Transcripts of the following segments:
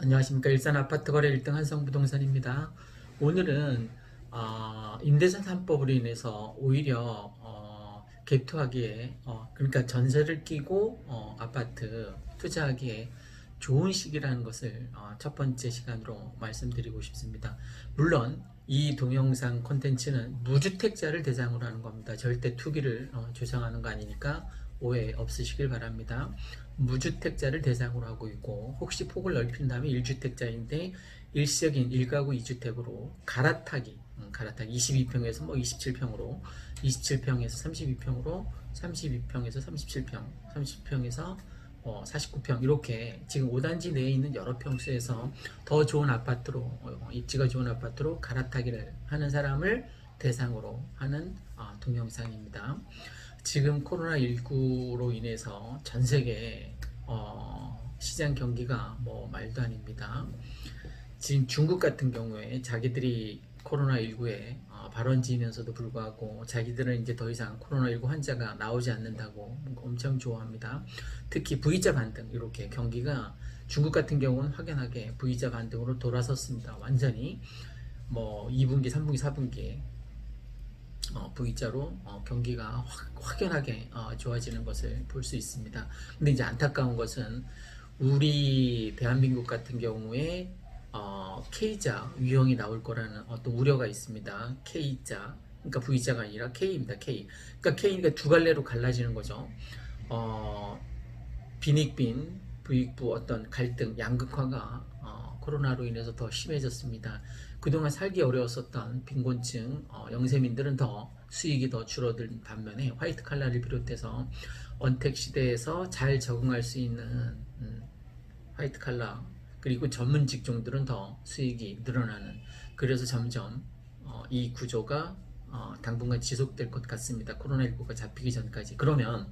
안녕하십니까. 일산 아파트 거래 1등 한성부동산입니다. 오늘은 임대차 3법으로 인해서 오히려 개투하기에 그러니까 전세를 끼고 아파트 투자하기에 좋은 시기라는 것을 첫 번째 시간으로 말씀드리고 싶습니다. 물론 이 동영상 콘텐츠는 무주택자를 대상으로 하는 겁니다. 절대 투기를 조장하는 거 아니니까 오해 없으시길 바랍니다. 무주택자를 대상으로 하고 있고, 혹시 폭을 넓힌다면 1주택자인데 일시적인 1가구 2주택으로 갈아타기 22평에서 27평으로, 27평에서 32평으로, 32평에서 37평, 30평에서 49평, 이렇게 지금 5단지 내에 있는 여러 평수에서 더 좋은 아파트로, 입지가 좋은 아파트로 갈아타기를 하는 사람을 대상으로 하는 동영상입니다. 지금 코로나19로 인해서 전 세계 시장 경기가 뭐 말도 아닙니다. 지금 중국 같은 경우에 자기들이 코로나19에 발원지면서도 불구하고 자기들은 이제 더 이상 코로나19 환자가 나오지 않는다고 엄청 좋아합니다. 특히 V자 반등, 이렇게 경기가 중국 같은 경우는 확연하게 V자 반등으로 돌아섰습니다. 완전히 뭐 2분기, 3분기, 4분기에 V자로 경기가 확연하게 좋아지는 것을 볼 수 있습니다. 근데 이제 안타까운 것은 우리 대한민국 같은 경우에 K자 유형이 나올 거라는 어떤 우려가 있습니다. K자, 그러니까 V자가 아니라 K입니다. K. 그러니까 K니까 두 갈래로 갈라지는 거죠. 빈익빈, 부익부 어떤 갈등, 양극화가 코로나로 인해서 더 심해졌습니다. 그동안 살기 어려웠었던 빈곤층, 영세민들은 더 수익이 더 줄어든 반면에 화이트 칼라를 비롯해서 언택 시대에서 잘 적응할 수 있는 화이트 칼라, 그리고 전문 직종들은 더 수익이 늘어나는, 그래서 점점 이 구조가 당분간 지속될 것 같습니다. 코로나19가 잡히기 전까지. 그러면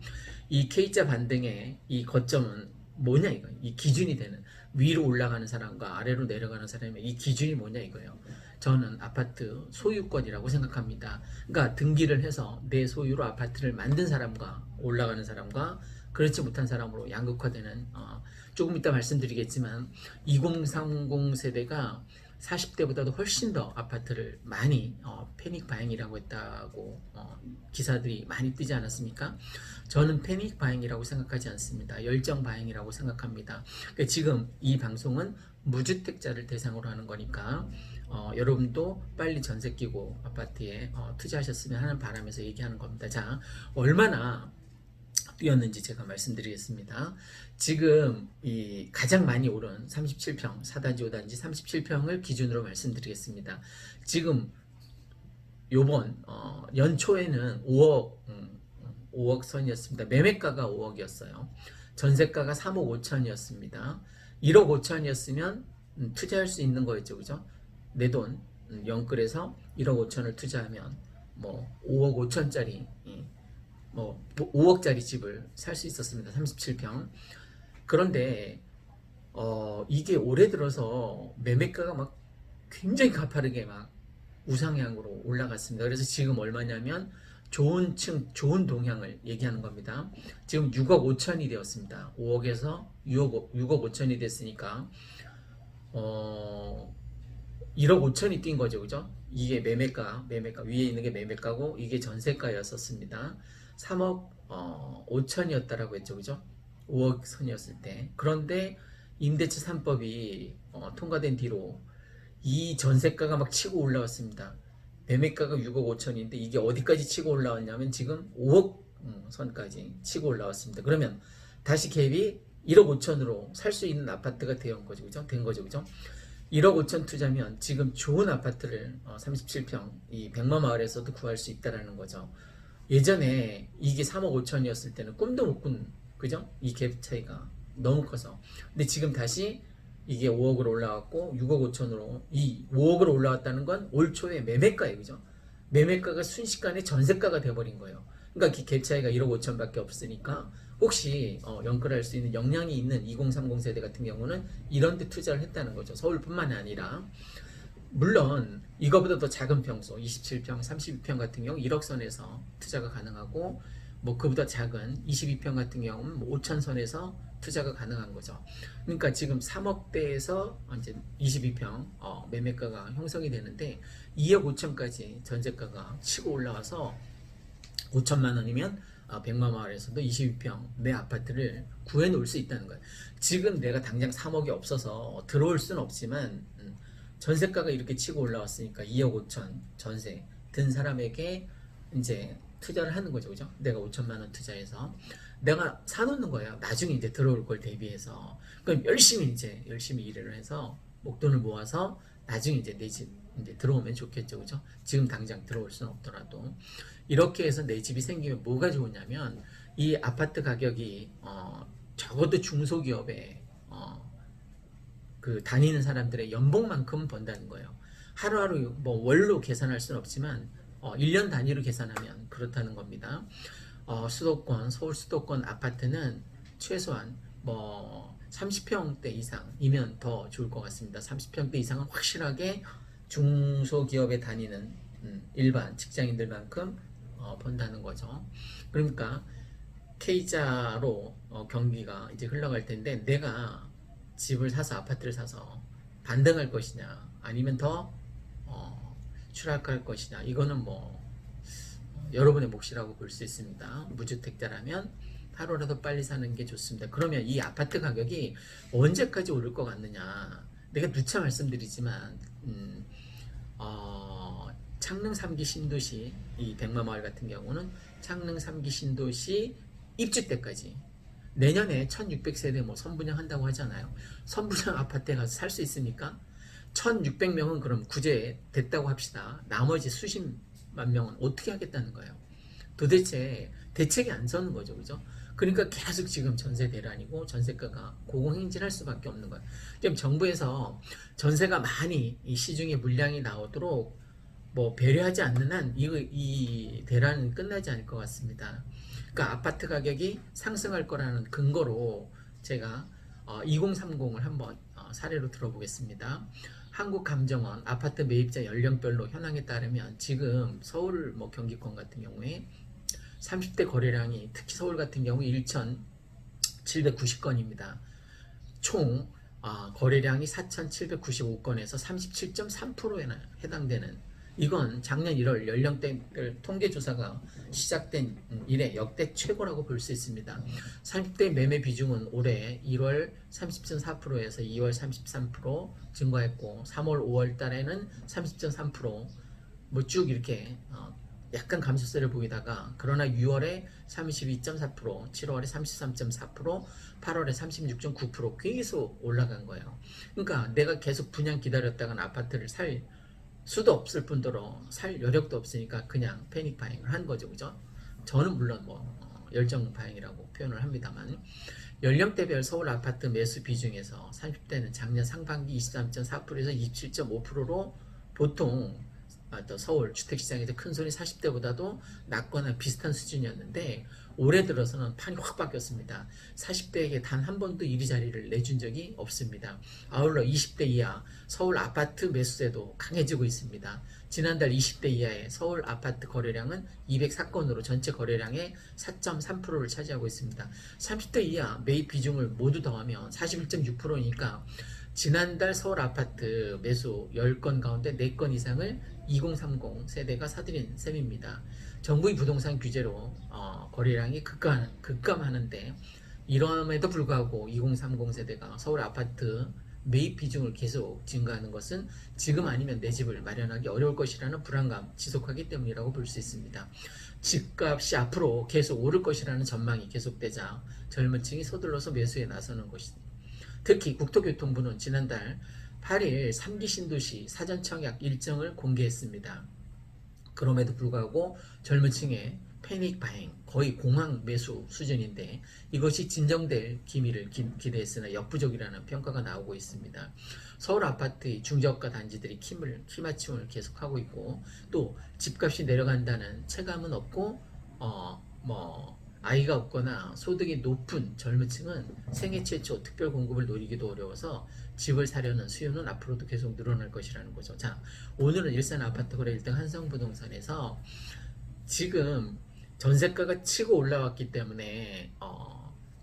이 K자 반등의 이 거점은 뭐냐 이거예요. 이 기준이 되는, 위로 올라가는 사람과 아래로 내려가는 사람의 이 기준이 뭐냐 이거예요. 저는 아파트 소유권이라고 생각합니다. 그러니까 등기를 해서 내 소유로 아파트를 만든 사람과 올라가는 사람과 그렇지 못한 사람으로 양극화되는, 조금 이따 말씀드리겠지만 2030 세대가 40대보다도 훨씬 더 아파트를 많이 패닉 바잉이라고 했다고 기사들이 많이 뜨지 않았습니까? 저는 패닉 바잉이라고 생각하지 않습니다. 열정 바잉이라고 생각합니다. 그러니까 지금 이 방송은 무주택자를 대상으로 하는 거니까 여러분도 빨리 전세 끼고 아파트에 투자하셨으면 하는 바람에서 얘기하는 겁니다. 자, 얼마나 뛰었는지 제가 말씀드리겠습니다. 지금 이 가장 많이 오른 37평, 4단지, 5단지 37평을 기준으로 말씀드리겠습니다. 지금 요번 연초에는 5억 선이었습니다. 매매가가 5억이었어요. 전세가가 3억 5천이었습니다. 1억 5천이었으면 투자할 수 있는 거였죠. 그죠? 내 돈 영끌에서 1억 5천을 투자하면 뭐 5억 5천짜리 뭐 5억짜리 집을 살 수 있었습니다. 37평. 그런데 이게 올해 들어서 매매가가 막 굉장히 가파르게 막 우상향으로 올라갔습니다. 그래서 지금 얼마냐면 좋은 층, 좋은 동향을 얘기하는 겁니다. 지금 6억 5천이 되었습니다. 5억에서 6억 5천이 됐으니까 1억 5천이 뛴 거죠. 그죠? 이게 매매가 위에 있는 게 매매가고 이게 전세가였었습니다. 3억 5천이었다라고 했죠. 그죠? 5억 선이었을 때. 그런데 임대차 3법이 통과된 뒤로 이 전세가가 막 치고 올라왔습니다. 매매가가 6억 5천인데 이게 어디까지 치고 올라왔냐면 지금 5억 선까지 치고 올라왔습니다. 그러면 다시 갭이 1억 5천으로 살 수 있는 아파트가 된 거죠. 그죠? 1억 5천 투자면 지금 좋은 아파트를 37평 이 백마마을에서도 구할 수 있다라는 거죠. 예전에 이게 3억 5천이었을 때는 꿈도 못 꾼, 그죠? 이 갭 차이가 너무 커서. 근데 지금 다시 이게 5억으로 올라왔고 6억 5천으로, 이 5억으로 올라왔다는 건 올 초에 매매가예요. 그죠? 매매가가 순식간에 전세가가 돼버린 거예요. 그러니까 이 갭 차이가 1억 5천밖에 없으니까 혹시 연끌할 수 있는 역량이 있는 2030 세대 같은 경우는 이런 데 투자를 했다는 거죠. 서울뿐만 아니라. 물론 이거보다 더 작은 평수 27평, 32평 같은 경우 1억 선에서 투자가 가능하고, 뭐 그보다 작은 22평 같은 경우는 뭐 5천 선에서 투자가 가능한 거죠. 그러니까 지금 3억대에서 이제 22평 매매가가 형성이 되는데 2억 5천까지 전세가가 치고 올라와서 5천만 원이면 100만 마을에서도 22평 내 아파트를 구해 놓을 수 있다는 거예요. 지금 내가 당장 3억이 없어서 들어올 수는 없지만 전세가가 이렇게 치고 올라왔으니까 2억 5천 전세 든 사람에게 이제 투자를 하는 거죠. 그죠? 내가 5천만 원 투자해서 내가 사놓는 거예요. 나중에 이제 들어올 걸 대비해서. 그럼 열심히 일을 해서 목돈을 모아서 나중에 이제 내 집 이제 들어오면 좋겠죠. 그죠? 지금 당장 들어올 수는 없더라도 이렇게 해서 내 집이 생기면 뭐가 좋으냐면 이 아파트 가격이 적어도 중소기업에 그 다니는 사람들의 연봉만큼 번다는 거예요. 하루하루 뭐 월로 계산할 수는 없지만 1년 단위로 계산하면 그렇다는 겁니다. 수도권, 서울 수도권 아파트는 최소한 뭐 30평대 이상이면 더 좋을 것 같습니다. 30평대 이상은 확실하게 중소기업에 다니는 일반 직장인들만큼 번다는 거죠. 그러니까 K자로 경기가 이제 흘러갈 텐데 내가 집을 사서 아파트를 사서 반등할 것이냐 아니면 더 추락할 것이냐 이거는 뭐 여러분의 몫이라고 볼 수 있습니다. 무주택자라면 하루라도 빨리 사는 게 좋습니다. 그러면 이 아파트 가격이 언제까지 오를 것 같느냐 내가 누차 말씀드리지만 창릉 3기 신도시 이 백마마을 같은 경우는 창릉 3기 신도시 입주 때까지 내년에 1600세대 뭐 선분양한다고 하잖아요. 선분양 아파트에 가서 살 수 있습니까? 1600명은 그럼 구제 됐다고 합시다. 나머지 수십만 명은 어떻게 하겠다는 거예요? 도대체 대책이 안 서는 거죠. 그죠? 그러니까 계속 지금 전세 대란이고 전세가가 고공행진할 수밖에 없는 거예요. 지금 정부에서 전세가 많이 이 시중에 물량이 나오도록 뭐 배려하지 않는 한 이 대란은 끝나지 않을 것 같습니다. 그러니까 아파트 가격이 상승할 거라는 근거로 제가 2030을 한번 사례로 들어보겠습니다. 한국감정원 아파트 매입자 연령별로 현황에 따르면 지금 서울 뭐 경기권 같은 경우에 30대 거래량이 특히 서울 같은 경우 1,790건입니다. 총 거래량이 4,795건에서 37.3%에 해당되는 이건 작년 1월 연령대별 통계조사가 시작된 이래 역대 최고라고 볼 수 있습니다. 30대 매매 비중은 올해 1월 30.4%에서 2월 33% 증가했고 3월 5월 달에는 30.3% 뭐 쭉 이렇게 약간 감소세를 보이다가 그러나 6월에 32.4%, 7월에 33.4%, 8월에 36.9% 계속 올라간 거예요. 그러니까 내가 계속 분양 기다렸다가 아파트를 살 수도 없을 뿐더러 살 여력도 없으니까 그냥 패닉 바잉을 한 거죠. 그죠? 저는 물론 뭐 열정 바잉이라고 표현을 합니다만 연령대별 서울 아파트 매수 비중에서 30대는 작년 상반기 23.4%에서 27.5%로 보통 또 서울 주택시장에서 큰손이 40대보다도 낮거나 비슷한 수준이었는데 올해 들어서는 판이 확 바뀌었습니다. 40대에게 단 한 번도 이리자리를 내준 적이 없습니다. 아울러 20대 이하 서울 아파트 매수세도 강해지고 있습니다. 지난달 20대 이하의 서울 아파트 거래량은 204건으로 전체 거래량의 4.3%를 차지하고 있습니다. 30대 이하 매입 비중을 모두 더하면 41.6%니까 지난달 서울 아파트 매수 10건 가운데 4건 이상을 2030 세대가 사들인 셈입니다. 정부의 부동산 규제로 거래량이 급감하는데 이럼에도 불구하고 2030 세대가 서울 아파트 매입 비중을 계속 증가하는 것은 지금 아니면 내 집을 마련하기 어려울 것이라는 불안감 지속하기 때문이라고 볼 수 있습니다. 집값이 앞으로 계속 오를 것이라는 전망이 계속되자 젊은 층이 서둘러서 매수에 나서는 것입니다. 특히 국토교통부는 지난달 8일 3기 신도시 사전 청약 일정을 공개했습니다. 그럼에도 불구하고 젊은 층의 패닉 바잉, 거의 공황 매수 수준인데 이것이 진정될 기미를 기대했으나 역부족이라는 평가가 나오고 있습니다. 서울 아파트의 중저가 단지들이 키 맞춤을 계속하고 있고 또 집값이 내려간다는 체감은 없고 아이가 없거나 소득이 높은 젊은 층은 생애 최초 특별 공급을 노리기도 어려워서 집을 사려는 수요는 앞으로도 계속 늘어날 것이라는 거죠. 자, 오늘은 일산 아파트 거래 1등 한성부동산에서 지금 전세가가 치고 올라왔기 때문에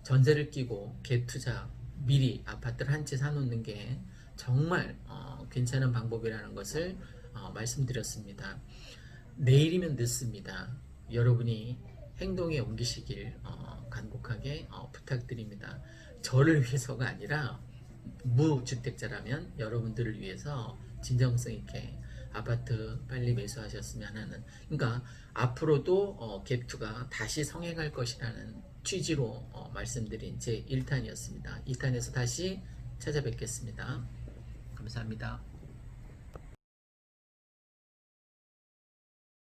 전세를 끼고 갭 투자 미리 아파트를 한 채 사놓는 게 정말 괜찮은 방법이라는 것을 말씀드렸습니다. 내일이면 늦습니다. 여러분이 행동에 옮기시길 간곡하게 부탁드립니다. 저를 위해서가 아니라 무주택자라면 여러분들을 위해서 진정성 있게 아파트 빨리 매수하셨으면 하는, 그러니까 앞으로도 갭투가 다시 성행할 것이라는 취지로 말씀드린 제 1탄이었습니다. 2탄에서 다시 찾아뵙겠습니다. 감사합니다.